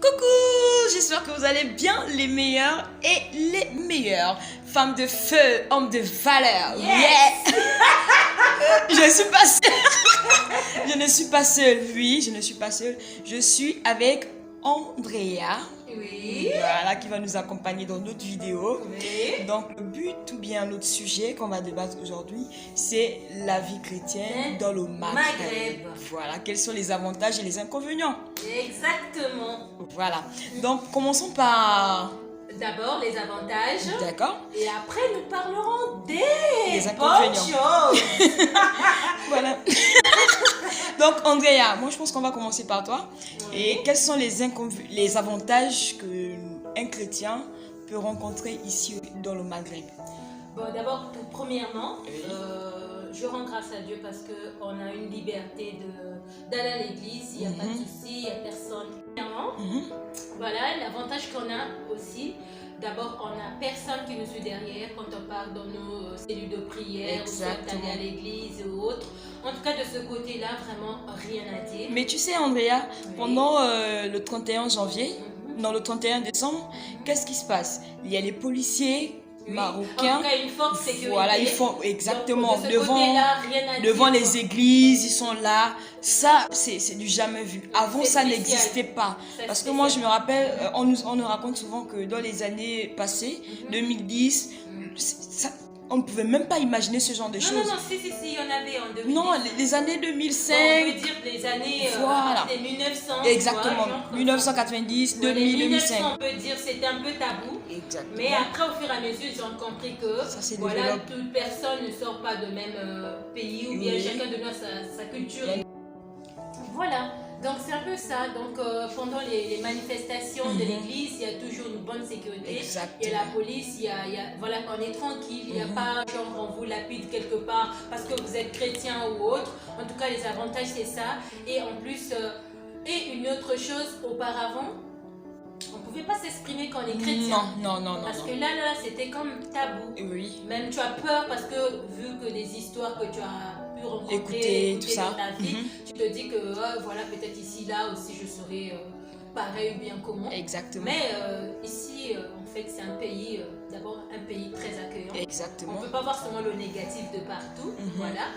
Coucou, j'espère que vous allez bien, les meilleurs et les meilleures. Femmes de feu, hommes de valeur. Yes. Je suis pas seule. Je ne suis pas seule. Oui, je ne suis pas seule. Je suis avec Andrea. Oui. Voilà, qui va nous accompagner dans notre vidéo. Oui. Donc, le but, ou bien notre sujet qu'on va débattre aujourd'hui, c'est la vie chrétienne dans le Maghreb. Voilà, quels sont les avantages et les inconvénients. Exactement. Voilà. Donc, commençons par... D'abord, les avantages. D'accord. Et après, nous parlerons des inconvénients. bonnes choses. Voilà. Donc, Andrea, moi, je pense qu'on va commencer par toi. Oui. Et quels sont les avantages qu'un chrétien peut rencontrer ici dans le Maghreb? Bon, d'abord, premièrement, Oui. je rends grâce à Dieu parce qu'on a une liberté d'aller à l'église. Il n'y a pas de souci, il n'y a personne. Voilà, l'avantage qu'on a aussi, d'abord, on n'a personne qui nous suit derrière quand on part dans nos cellules de prière, ou soit aller à l'église ou autre. En tout cas, de ce côté-là, vraiment rien à dire. Mais tu sais, Andrea, Oui. pendant le 31 janvier, non, le 31 décembre, qu'est-ce qui se passe? Il y a les policiers marocains. En tout cas, une forte sécurité. Voilà, ils font exactement donc, de ce côté-là, rien à devant dire. les églises, ils sont là. Ça, c'est du jamais vu. Avant, C'est ça spécial. n'existait pas. C'est Parce que spécial. moi, je me rappelle, on nous raconte souvent que dans les années passées, 2010, on ne pouvait même pas imaginer ce genre de choses. Non, si, il y en avait en 2010. Non, les années 2005. On peut dire les années Voilà. des 1900. Exactement. Tu vois, 1990, les 2000, 1900, 2005. on peut dire c'était un peu tabou. Exactement. Mais après, au fur et à mesure, ils ont compris que Ça s'est voilà, développé. toute personne ne sort pas de même pays ou bien Oui. chacun de nous a sa culture. Voilà, donc c'est un peu ça. Donc pendant les manifestations de l'église, il y a toujours une bonne sécurité. Exactement. Il y a la police, voilà, on est tranquille, il n'y a pas genre on vous lapide quelque part parce que vous êtes chrétien ou autre. En tout cas, les avantages c'est ça. Et en plus, et une autre chose, auparavant, on ne pouvait pas s'exprimer quand on est chrétien. Non. Parce que là, c'était comme tabou. Oui. Même tu as peur parce que vu que des histoires que tu as pu rencontrer, Écouter, écouter tout ça. dans ta vie, tu te dis que voilà, peut-être ici, là aussi, je serais pareil ou bien comment. Exactement. Mais ici, en fait, c'est un pays, d'abord un pays très accueillant. Exactement. On ne peut pas voir seulement le négatif de partout. Voilà.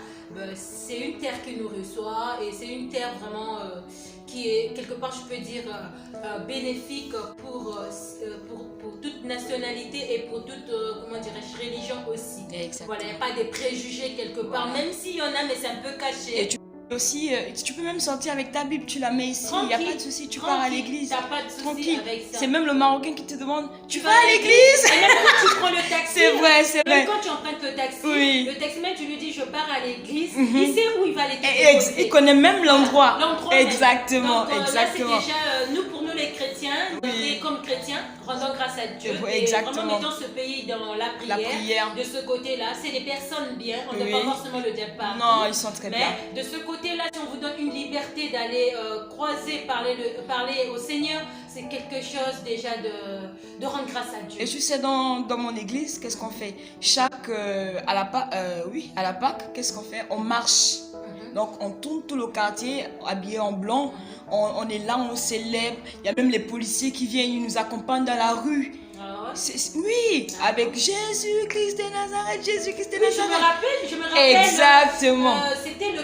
C'est une terre qui nous reçoit et c'est une terre vraiment qui est quelque part, je peux dire, bénéfique pour toute nationalité et pour toute, comment dirais-je, religion aussi. Exactement. Voilà, il n'y a pas des préjugés quelque part, même s'il y en a, mais c'est un peu caché. Et aussi, tu peux même sortir avec ta Bible, tu la mets ici, il n'y a pas de souci, tu pars à l'église. T'as pas de souci Tranquille. avec ça. C'est même le Marocain qui te demande, tu vas à l'église? Et même quand tu prends le taxi. C'est vrai, c'est vrai. Même quand tu empruntes le taxi, Oui. le taximan, tu lui dis je pars à l'église, il sait où il va aller te déposer. Il connaît même l'endroit. L'endroit. Exactement, Donc, exactement. Là, c'est déjà, pour nous les chrétiens, et comme chrétiens, rendons grâce à Dieu. Exactement. Et vraiment mettons ce pays dans la prière. De ce côté-là, c'est des personnes bien. On ne doit pas forcément le dire partout. Non, ils sont très bien. Mais de ce côté-là, si on vous donne une liberté d'aller croiser, parler au Seigneur, c'est quelque chose déjà de rendre grâce à Dieu. Et tu sais, dans mon église, qu'est-ce qu'on fait? À la Pâque, qu'est-ce qu'on fait? On marche. Donc, on tourne tout le quartier habillé en blanc. On est là, on célèbre. Il y a même les policiers qui viennent, ils nous accompagnent dans la rue. Oui, avec Jésus-Christ de Nazareth, Jésus-Christ de Nazareth. Je me rappelle. Exactement. C'était le...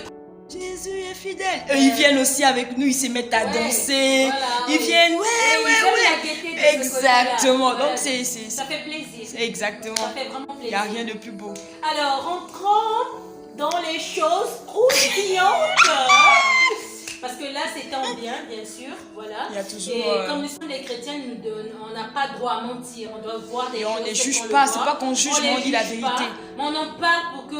Jésus est fidèle. Eux, ils viennent aussi avec nous, ils se mettent à danser. Voilà, ils viennent, ouais. Exactement. Voilà. Donc, ça fait plaisir. Exactement. Ça fait vraiment plaisir. Il n'y a rien de plus beau. Alors, rentrons dans les choses croustillantes. Parce que là, c'est en bien sûr. Voilà. Il y a toujours, et comme nous sommes les chrétiens, on n'a pas droit à mentir. On doit voir des choses. On ne les juge pas. C'est pas qu'on juge, mais on dit la vérité. Mais on en parle pour qu'il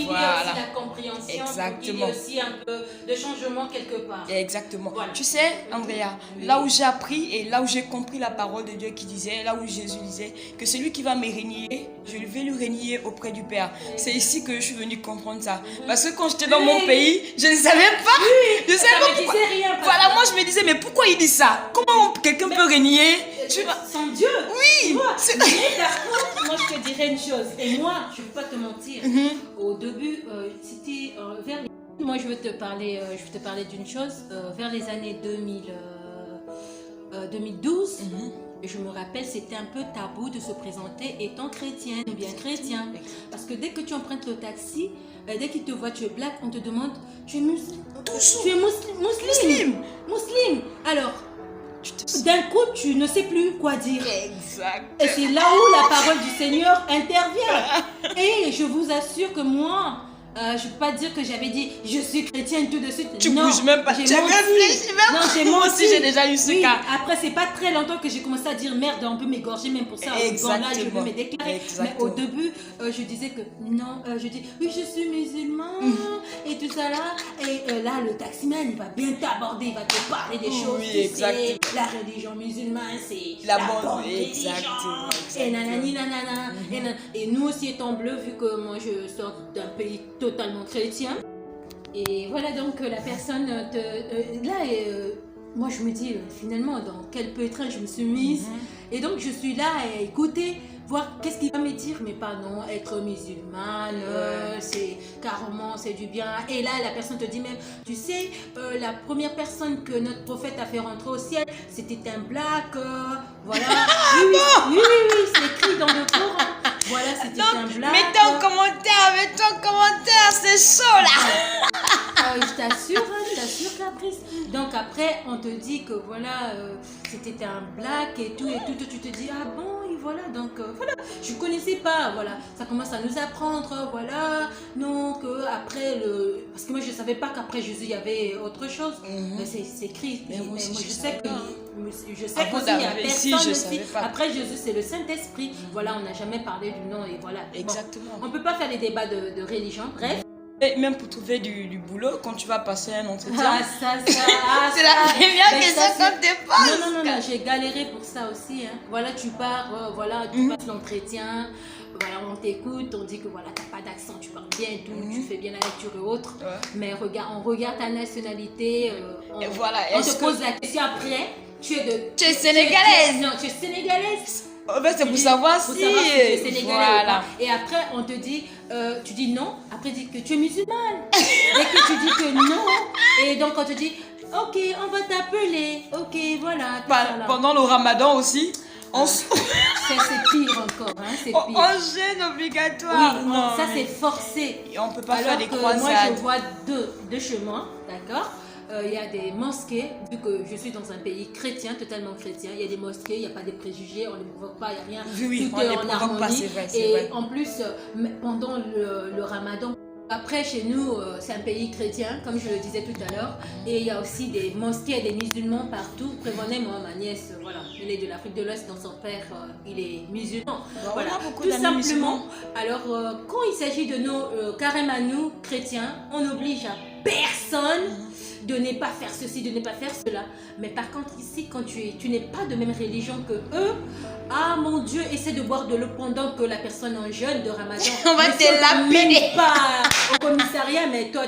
y ait aussi la compréhension. Exactement. Pour qu'il y ait aussi un peu de changement quelque part. Exactement. Voilà. Tu sais, Andrea, là où j'ai appris et là où j'ai compris la parole de Dieu qui disait, là où Jésus disait que celui qui va me régner, je vais lui régner auprès du Père. C'est ici que je suis venue comprendre ça. Parce que quand j'étais dans mon pays, je ne savais pas. Je savais pas pourquoi. Rien, voilà, moi je me disais, mais pourquoi il dit ça? Comment quelqu'un peut régner? Sans Dieu. Oui. Mais par contre, moi je te dirais une chose. Et moi, je ne vais pas te mentir. Au début, c'était vers les... Moi je vais te parler d'une chose. Vers les années 2000, 2012. Et je me rappelle, c'était un peu tabou de se présenter étant chrétienne ou bien chrétien. Parce que dès que tu empruntes le taxi, dès qu'ils te voient, tu es black, on te demande, tu es musulman. Tu es musulman. Alors, d'un coup, tu ne sais plus quoi dire. Exact. Et c'est là où la parole du Seigneur intervient. Et je vous assure que moi, je ne peux pas dire que j'avais dit je suis chrétienne tout de suite. Tu bouges même pas. J'ai Tu réfléchis même pas. Non, j'ai Moi menti. aussi, j'ai déjà eu ce cas. Après, c'est pas très longtemps que j'ai commencé à dire merde, on peut m'égorger même pour ça. Bon, là, je veux me déclarer. Mais au début, je disais que non, je dis oui, je suis musulman et tout ça là. Et là, le taximan, il va bien t'aborder, il va te parler des choses. Oui, exactement. La religion musulmane, c'est La bonne bonne, religion. exactement. Et nanani, nanana. Et nous aussi étant bleus, vu que moi je sors d'un pays totalement chrétien. Et voilà, donc la personne moi je me dis finalement dans quel pétrin je me suis mise. Et donc je suis là à écouter, voir qu'est-ce qu'il va me dire, mais pas non, être musulmane, c'est carrément, c'est du bien. Et là la personne te dit même, tu sais, la première personne que notre prophète a fait rentrer au ciel, c'était un black, voilà. Oui, c'est écrit dans le Coran. Voilà, c'était un black. Mets-toi en commentaire, c'est chaud là. Je t'assure, Caprice. Donc après, on te dit que voilà, c'était un black et tout, tu te dis, ah bon, et voilà, donc voilà, je connaissais pas, voilà, ça commence à nous apprendre, voilà, donc après parce que moi je savais pas qu'après Jésus il y avait autre chose, mais c'est Christ, mais moi je sais que il y a personne aussi. Après Jésus c'est le Saint-Esprit, voilà, on n'a jamais parlé du nom et voilà. Exactement. Bon, on peut pas faire des débats de religion, bref. Et même pour trouver du boulot, quand tu vas passer un entretien. C'est la première question qu'on te pose. Non, j'ai galéré pour ça aussi. Hein. Voilà, tu pars, tu passes l'entretien, voilà, on t'écoute, on dit que voilà, t'as pas d'accent, tu parles bien et tout, tu fais bien la lecture et autres. Mais on regarde ta nationalité, on te pose la question après, tu es sénégalaise. Non, tu es sénégalaise. En fait, c'est pour savoir si tu es sénégalais ou pas. Et après, on te dit, tu dis non. Après, tu dis que tu es musulmane. Dès que tu dis que non, et donc on te dit, ok, on va t'appeler. Ok, voilà. Pendant le ramadan aussi. C'est pire encore. Hein, c'est pire. On jeûne obligatoire. Oui, non, ça c'est forcé. Et on peut pas Alors faire des croisades. Moi, je vois deux chemins, d'accord. Il y a des mosquées, vu que je suis dans un pays chrétien, totalement chrétien, il y a des mosquées, il n'y a pas de préjugés, on ne les provoque pas, il n'y a rien. Oui, tout on est les en provoque harmonie. pas, c'est vrai. Et en plus, pendant le ramadan, après chez nous, c'est un pays chrétien, comme je le disais tout à l'heure, et il y a aussi des mosquées et des musulmans partout. Prévenez, moi, ma nièce, voilà, elle est de l'Afrique de l'Ouest, donc son père, il est musulman. Voilà, tout simplement. Alors, quand il s'agit de nos carême à nous, chrétiens, on n'oblige à personne de ne pas faire ceci, de ne pas faire cela. Mais par contre, ici, quand tu n'es pas de même religion que eux, ah mon Dieu, essaie de boire de l'eau pendant que la personne en jeûne de Ramadan. On va te laver. Pas au commissariat, mais toi,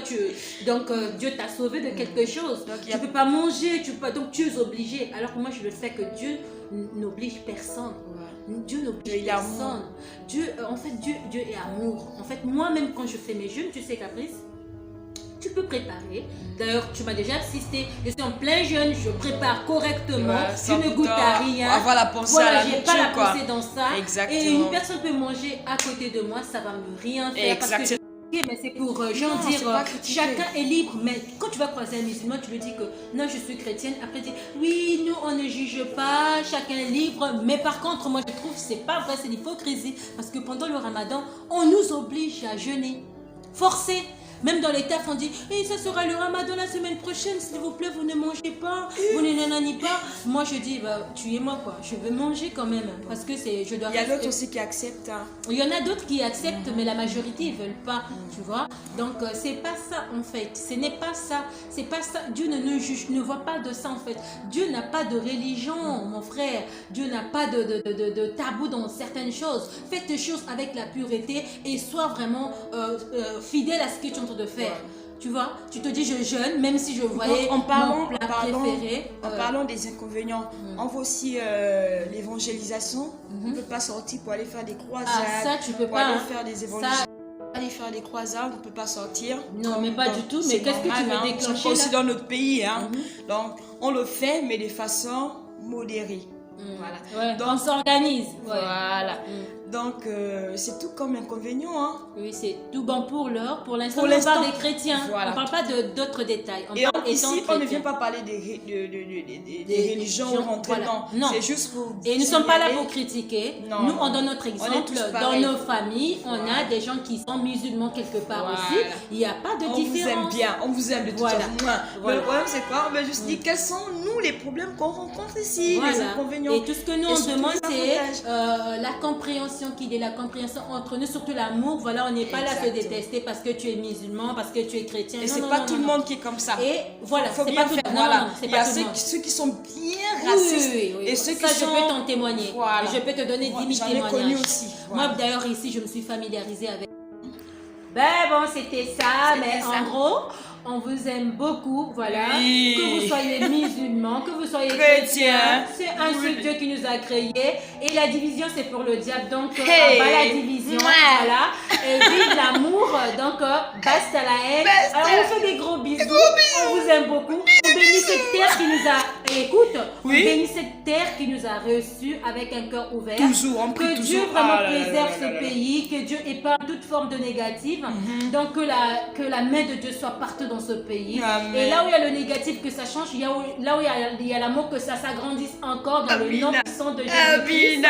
donc Dieu t'a sauvé de quelque chose. Donc, tu ne peux pas manger, donc tu es obligé. Alors que moi, je le sais que Dieu n'oblige personne. Dieu n'oblige personne. Dieu est amour. En fait, moi-même, quand je fais mes jeûnes, tu sais, Caprice, tu peux préparer. D'ailleurs, tu m'as déjà assisté. Je suis en plein jeûne, je prépare correctement. Je ne goûte à rien. Avoir la pensée à la j'ai pas la pensée dans ça. Exactement. Et une personne peut manger à côté de moi, ça va me rien faire. Exactement. Parce que mais c'est pour dire chacun est libre, mais quand tu vas croiser un musulman, tu lui dis que non, je suis chrétienne. Après, dis oui, nous on ne juge pas, chacun est libre. Mais par contre, moi je trouve que c'est pas vrai, c'est l'hypocrisie. Parce que pendant le ramadan, on nous oblige à jeûner, forcé. Même dans les tafs, on dit ça sera le ramadan la semaine prochaine, s'il vous plaît, vous ne mangez pas, vous ne nanani pas. Moi, je dis, tuez-moi quoi, je veux manger quand même. Parce que je dois. Il y a d'autres aussi qui acceptent. Hein. Il y en a d'autres qui acceptent, mais la majorité, ils ne veulent pas, tu vois. Donc, c'est pas ça en fait. Ce n'est pas ça. C'est pas ça. Dieu ne nous juge, ne voit pas de ça en fait. Dieu n'a pas de religion, mon frère. Dieu n'a pas de tabou dans certaines choses. Fais tes choses avec la pureté et sois vraiment fidèle à ce que tu es en train de faire. Tu vois, tu te dis je jeûne, même si je voyais mon plat préféré. En parlant des inconvénients, on voit aussi l'évangélisation. On ne peut pas sortir pour aller faire des croisades. Ah, ça, tu peux pour pas. Aller faire des évangélisations. Aller faire des croisades, on ne peut pas sortir. Non, mais pas du tout. Mais qu'est-ce que tu veux déclencher aussi dans notre pays. Hein. Donc, on le fait, mais de façon modéré. Voilà. Ouais, donc, on s'organise. Ouais. Voilà. Donc, c'est tout comme inconvénient. Hein. Oui, c'est tout bon pour l'heure. Pour l'instant, on parle des chrétiens. Voilà. On ne parle pas d'autres détails. Ici, on ne vient pas parler des religions ou rentrer. Voilà. Non, c'est juste pour... Et nous ne sommes pas là pour critiquer. Non, nous, on donne notre exemple. Dans nos familles, on a des gens qui sont musulmans quelque part aussi. Il n'y a pas de différence. On vous aime bien. On vous aime de toute façon. Mais le problème, c'est quoi? Je juste dis quels sont, nous, les problèmes qu'on rencontre ici, les inconvénients. Et tout ce que nous, on demande, c'est la compréhension qu'il y ait la compréhension entre nous, surtout l'amour. Voilà, on n'est pas là à se détester parce que tu es musulman, parce que tu es chrétien. Et c'est pas tout le monde qui est comme ça. Et voilà, c'est pas tout le monde. Il y a ceux qui sont bien racistes et ceux qui sont... je peux t'en témoigner. Voilà. Je peux te donner 10 000 témoignages. Connu aussi. Moi, d'ailleurs, ici, je me suis familiarisée avec... Ben bon, c'était ça, mais en gros... On vous aime beaucoup, voilà. Oui. Que vous soyez musulmans, que vous soyez chrétiens, c'est un seul Dieu qui nous a créés. Et la division, c'est pour le diable. Donc, pas la division, voilà. Et vive l'amour, donc, basta la haine. Alors, on vous fait des gros bisous. On vous aime beaucoup. On bénit cette terre qui nous a... Écoute, on bénit cette terre qui nous a reçus avec un cœur ouvert. Toujours, on prie que Dieu vraiment préserve ce pays, que Dieu épargne toute forme de négative. Donc, que la main de Dieu soit partout dans ce pays. Amen. Et là où il y a le négatif, que ça change. Là où il y a l'amour, que ça s'agrandisse encore dans le nom puissant de Jésus-Christ.